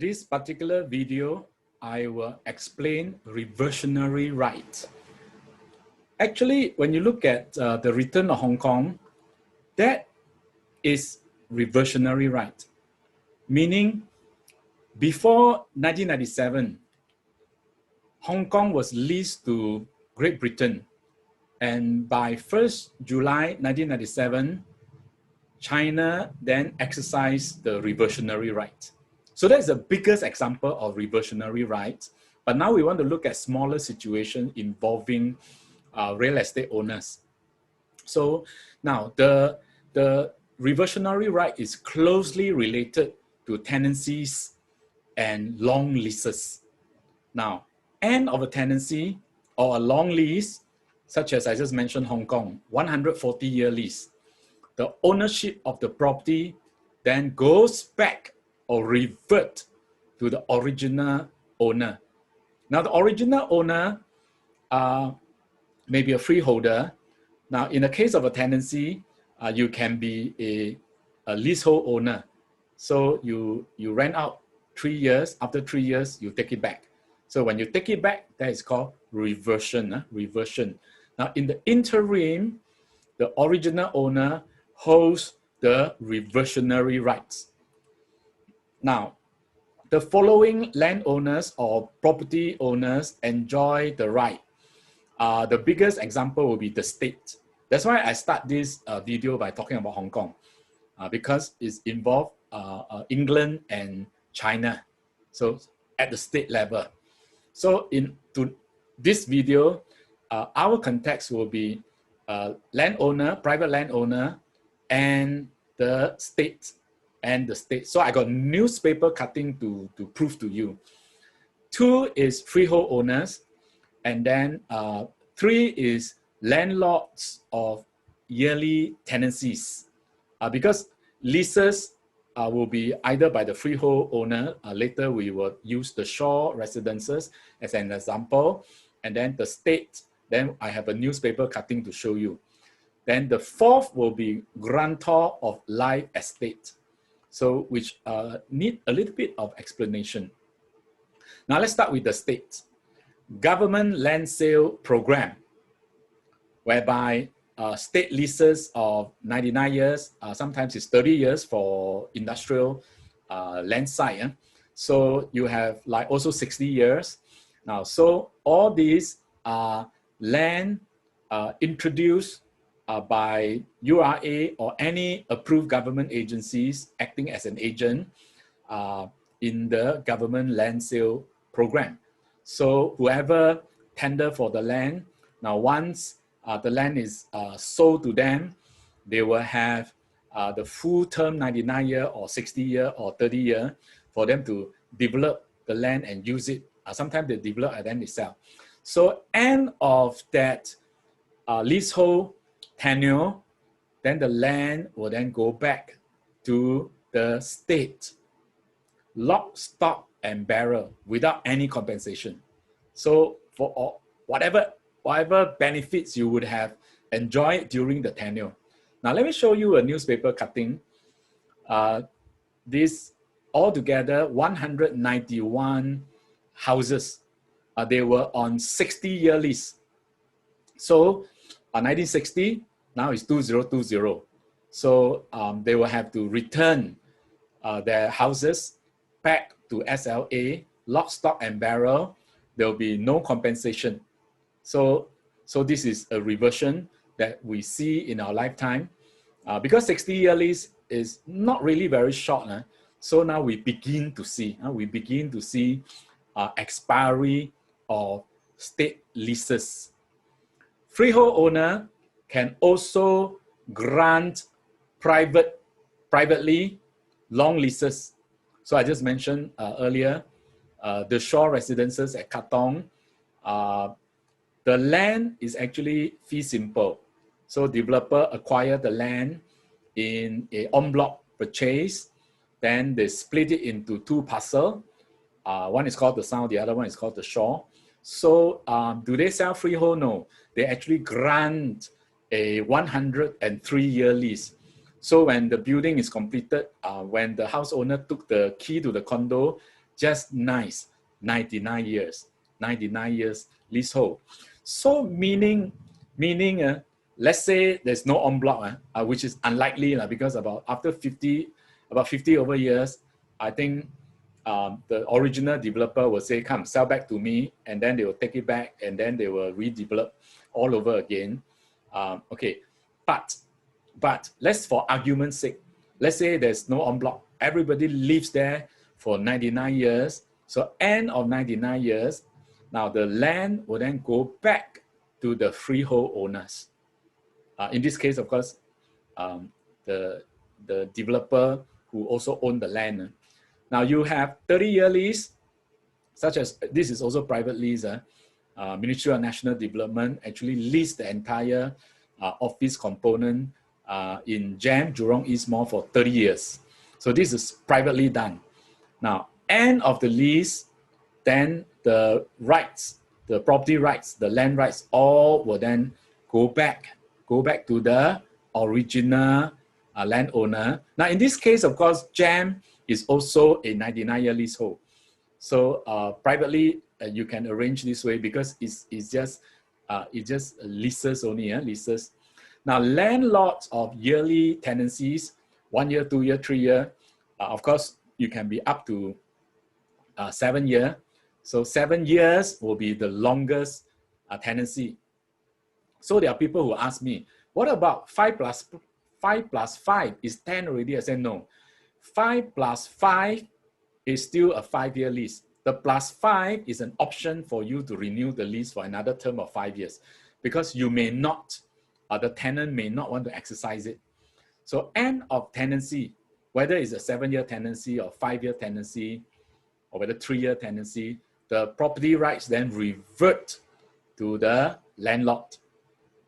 this particular video, I will explain reversionary right. Actually, when you look at the return of Hong Kong, that is reversionary right, meaning before 1997, Hong Kong was leased to Great Britain, and by 1st July 1997, China then exercised the reversionary right. So that's the biggest example of reversionary rights. But now we want to look at smaller situations involving real estate owners. So now the reversionary right is closely related to tenancies and long leases. Now, end of a tenancy or a long lease, such as I just mentioned Hong Kong, 140-year lease, the ownership of the property then goes back or revert to the original owner. Now, the original owner may be a freeholder. Now, in the case of a tenancy, you can be a leasehold owner. So you rent out 3 years. After 3 years, you take it back. So when you take it back, that is called reversion. Reversion. Now, in the interim, the original owner holds the reversionary rights. Now, the following landowners or property owners enjoy the right. The biggest example will be the state. That's why I start this video by talking about Hong Kong, because it's involved England and China. So at the state level. So into this video, our context will be landowner, private landowner, and the state. So I got newspaper cutting to prove to you. 2 is freehold owners, and then 3 is landlords of yearly tenancies. Because leases will be either by the freehold owner. Later we will use the shore residences as an example, and then the state. Then I have a newspaper cutting to show you. Then the 4th will be grantor of live estate. So which need a little bit of explanation. Now let's start with the state. Government land sale program, whereby state leases of 99 years, sometimes it's 30 years for industrial land site. So you have like also 60 years. Now, so all these are land introduced by URA or any approved government agencies acting as an agent in the government land sale program. So whoever tender for the land, now once the land is sold to them, they will have the full term 99-year or 60-year or 30-year for them to develop the land and use it. Sometimes they develop and then they sell. So end of that leasehold tenure, then the land will then go back to the state, lock, stock, and barrel without any compensation. So for whatever benefits you would have enjoyed during the tenure. Now let me show you a newspaper cutting. This altogether 191 houses. They were on 60-year lease. So 1960, now it's 2020. So they will have to return their houses back to SLA, lock, stock, and barrel. There will be no compensation. So this is a reversion that we see in our lifetime. Because 60-year lease is not really very short. So now we begin to see, expiry of state leases. Freehold owner can also grant privately long leases. So I just mentioned earlier, the shore residences at Katong. The land is actually fee simple. So developer acquire the land in a en bloc purchase. Then they split it into 2 parcels. One is called the sound, the other one is called the shore. So do they sell freehold? No. They actually grant a 103-year lease. So when the building is completed, when the house owner took the key to the condo, just nice, 99 years, 99 years leasehold. So meaning, let's say there's no en bloc, which is unlikely because about 50 over years, I think the original developer will say, come, sell back to me, and then they will take it back, and then they will redevelop all over again. Okay, but let's, for argument's sake, let's say there's no en bloc. Everybody lives there for 99 years. So end of 99 years, now the land will then go back to the freehold owners. In this case, of course, the developer who also owned the land. Now you have 30-year lease, such as this is also private lease. Ministry of National Development actually leased the entire office component in GEM, Jurong East Mall, for 30 years. So this is privately done. Now, end of the lease, then the rights, the property rights, the land rights, all will then go back to the original landowner. Now, in this case, of course, GEM is also a 99-year leasehold. So privately, you can arrange this way because it's just leases only, leases. Now, landlords of yearly tenancies, 1 year, 2 year, 3 year, of course, you can be up to 7 years. So 7 years will be the longest tenancy. So there are people who ask me, what about 5 plus 5 is 10 already? I said, no. 5 plus 5 is still a 5-year lease. The plus 5 is an option for you to renew the lease for another term of 5 years, because you may not, the tenant may not want to exercise it. So end of tenancy, whether it's a 7-year tenancy or 5-year tenancy, or whether 3-year tenancy, the property rights then revert to the landlord.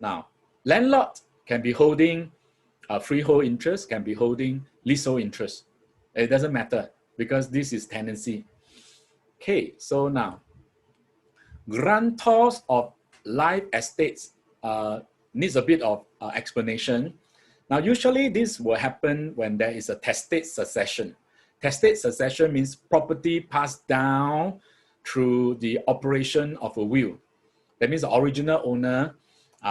Now, landlord can be holding a freehold interest, can be holding leasehold interest. It doesn't matter because this is tenancy. Okay, so now, grantors of live estates needs a bit of explanation. Now, usually this will happen when there is a testate succession. Testate succession means property passed down through the operation of a will. That means the original owner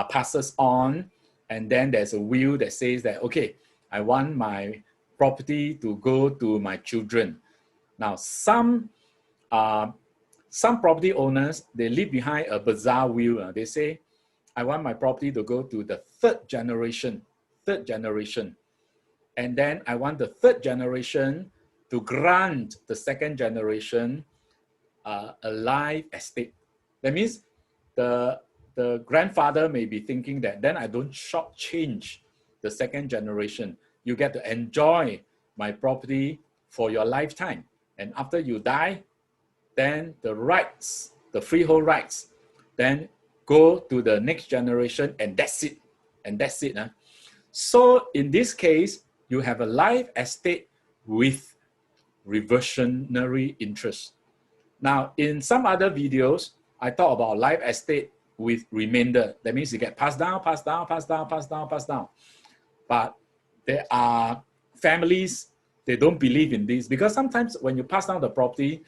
passes on, and then there's a will that says that, okay, I want my property to go to my children. Now, some property owners, they leave behind a bizarre will. They say, I want my property to go to the third generation. And then I want the third generation to grant the second generation a live estate. That means the grandfather may be thinking that then I don't shortchange the second generation. You get to enjoy my property for your lifetime. And after you die, then the rights, the freehold rights, then go to the next generation, and that's it. And that's it. So in this case, you have a live estate with reversionary interest. Now, in some other videos, I talk about live estate with remainder. That means you get passed down. But there are families, they don't believe in this, because sometimes when you pass down the property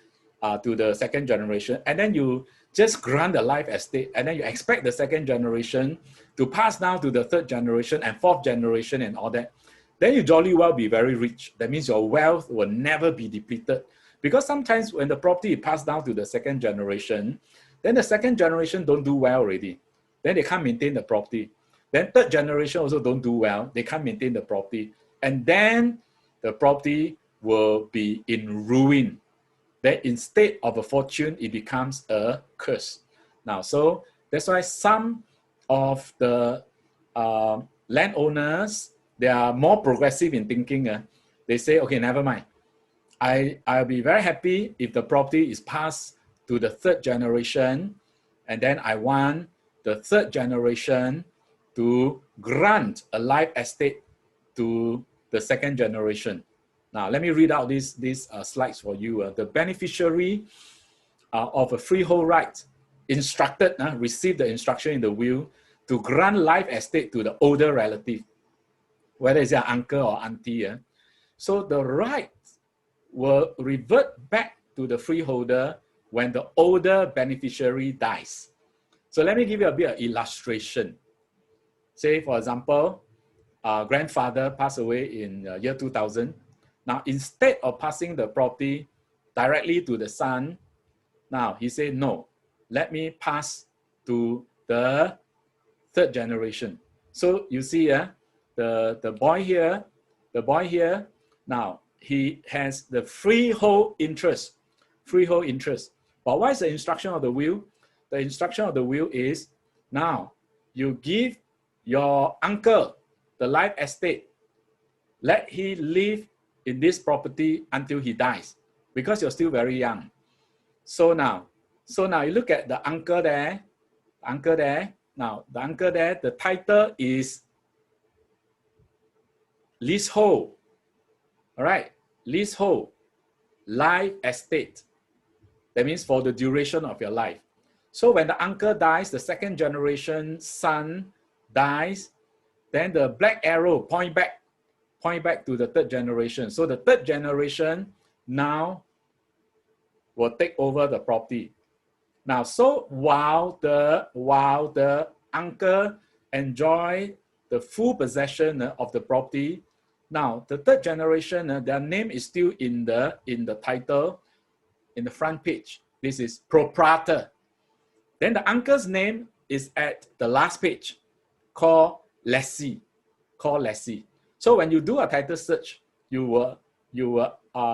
to the second generation, and then you just grant the live estate, and then you expect the second generation to pass down to the third generation and fourth generation and all that, then you jolly well be very rich. That means your wealth will never be depleted. Because sometimes when the property is passed down to the second generation, then the second generation don't do well already. Then they can't maintain the property. Then third generation also don't do well. They can't maintain the property. And then the property will be in ruin. Then instead of a fortune, it becomes a curse. Now, so that's why some of the landowners, they are more progressive in thinking. They say, okay, never mind. I'll be very happy if the property is passed to the third generation, and then I want the third generation to grant a live estate to the second generation. Now, let me read out these slides for you. The beneficiary of a freehold right instructed, received the instruction in the will to grant live estate to the older relative, whether it's your uncle or auntie. So the right will revert back to the freeholder when the older beneficiary dies. So let me give you a bit of illustration. Say, for example, grandfather passed away in year 2000. Now, instead of passing the property directly to the son, now he said, no, let me pass to the third generation. So you see, the boy here, now he has the freehold interest. But what is the instruction of the will? The instruction of the will is, now you give your uncle the life estate. Let he live in this property until he dies, because you're still very young. So now you look at the uncle there. Now, the uncle there, the title is leasehold. All right, leasehold, life estate. That means for the duration of your life. So when the uncle dies, the second generation son dies, then the black arrow point back to the third generation. So the third generation now will take over the property. Now, so while the uncle enjoy the full possession of the property, now the third generation, their name is still in the title, in the front page. This is proprietor. Then the uncle's name is at the last page, called lessee. So when you do a title search, you will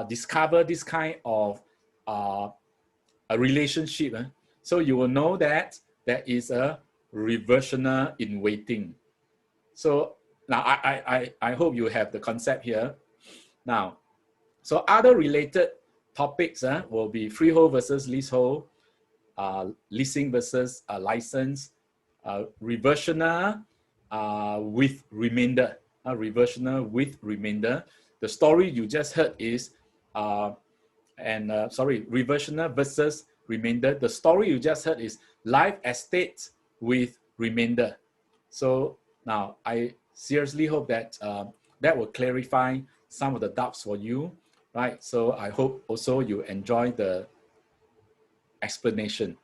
discover this kind of a relationship. So you will know that there is a reversioner in waiting. So now I hope you have the concept here. Now, so other related topics will be freehold versus leasehold, leasing versus license, reversioner with remainder. Reversioner with remainder. The story you just heard is, reversioner versus remainder. The story you just heard is life estate with remainder. So now I seriously hope that that will clarify some of the doubts for you, right? So I hope also you enjoy the explanation.